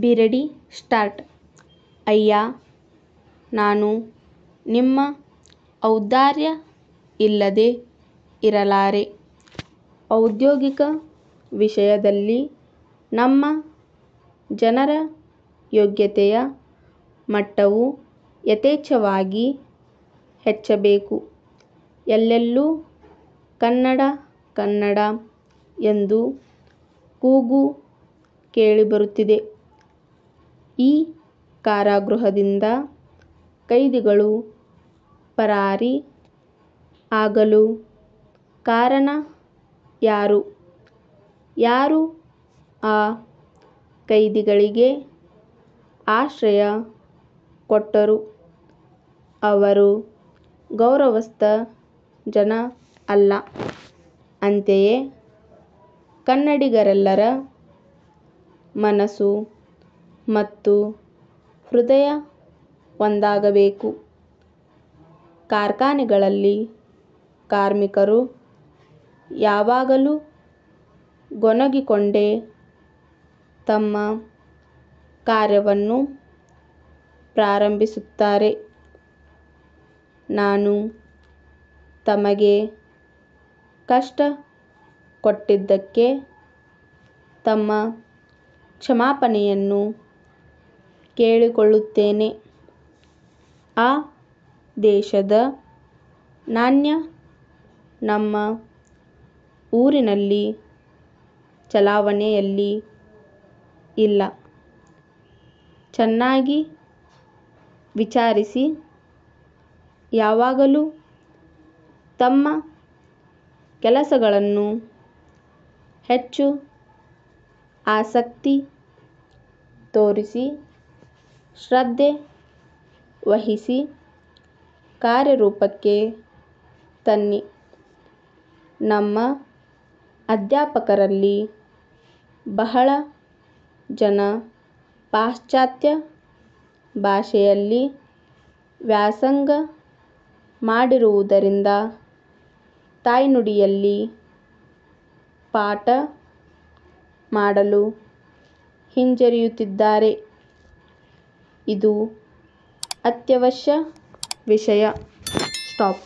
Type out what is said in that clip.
Be ready start. ಅಯ್ಯ, ನಾನು ನಿಮ್ಮ ಔದಾರ್ಯ ಇಲ್ಲದೆ ಇರಲಾರೆ. ಔದ್ಯೋಗಿಕ ವಿಷಯದಲ್ಲಿ ನಮ್ಮ ಜನರ ಯೋಗ್ಯತೆಯ ಮಟ್ಟವು ಯಥೇಚ್ಛವಾಗಿ ಹೆಚ್ಚಬೇಕು. ಎಲ್ಲೆಲ್ಲೂ ಕನ್ನಡ ಕನ್ನಡ ಎಂದು ಕೂಗು ಕೇಳಿಬರುತ್ತಿದೆ. ಈ ಕಾರಾಗೃಹದಿಂದ ಕೈದಿಗಳು ಪರಾರಿ ಆಗಲು ಕಾರಣ ಯಾರು? ಯಾರು ಆ ಕೈದಿಗಳಿಗೆ ಆಶ್ರಯ ಕೊಟ್ಟರು? ಅವರು ಗೌರವಸ್ಥ ಜನ ಅಲ್ಲ. ಅಂತೆಯೇ ಕನ್ನಡಿಗರೆಲ್ಲರ ಮನಸ್ಸು ಮತ್ತು ಹೃದಯ ಒಂದಾಗಬೇಕು. ಕಾರ್ಖಾನೆಗಳಲ್ಲಿ ಕಾರ್ಮಿಕರು ಯಾವಾಗಲೂ ಗೊಣಗಿಕೊಂಡೇ ತಮ್ಮ ಕಾರ್ಯವನ್ನು ಪ್ರಾರಂಭಿಸುತ್ತಾರೆ. ನಾನು ತಮಗೆ ಕಷ್ಟ ಕೊಟ್ಟಿದ್ದಕ್ಕೆ ತಮ್ಮ ಕ್ಷಮಾಪಣೆಯನ್ನು ಕೇಳಿಕೊಳ್ಳುತ್ತೇನೆ. ಆ ದೇಶದ ನಾಣ್ಯ ನಮ್ಮ ಊರಿನಲ್ಲಿ ಚಲಾವಣೆಯಲ್ಲಿ ಇಲ್ಲ. ಚೆನ್ನಾಗಿ ವಿಚಾರಿಸಿ. ಯಾವಾಗಲೂ ತಮ್ಮ ಕೆಲಸಗಳನ್ನು ಹೆಚ್ಚು ಆಸಕ್ತಿ ತೋರಿಸಿ ಶ್ರದ್ಧೆ ವಹಿಸಿ ಕಾರ್ಯರೂಪಕ್ಕೆ ತನ್ನಿ. ನಮ್ಮ ಅಧ್ಯಾಪಕರಲ್ಲಿ ಬಹಳ ಜನ ಪಾಶ್ಚಾತ್ಯ ಭಾಷೆಯಲ್ಲಿ ವ್ಯಾಸಂಗ ಮಾಡಿರುವುದರಿಂದ ತಾಯ್ನುಡಿಯಲ್ಲಿ ಪಾಠ ಮಾಡಲು ಹಿಂಜರಿಯುತ್ತಿದ್ದಾರೆ. ಇದು ಅತ್ಯವಶ್ಯ ವಿಷಯ. ಸ್ಟಾಪ್.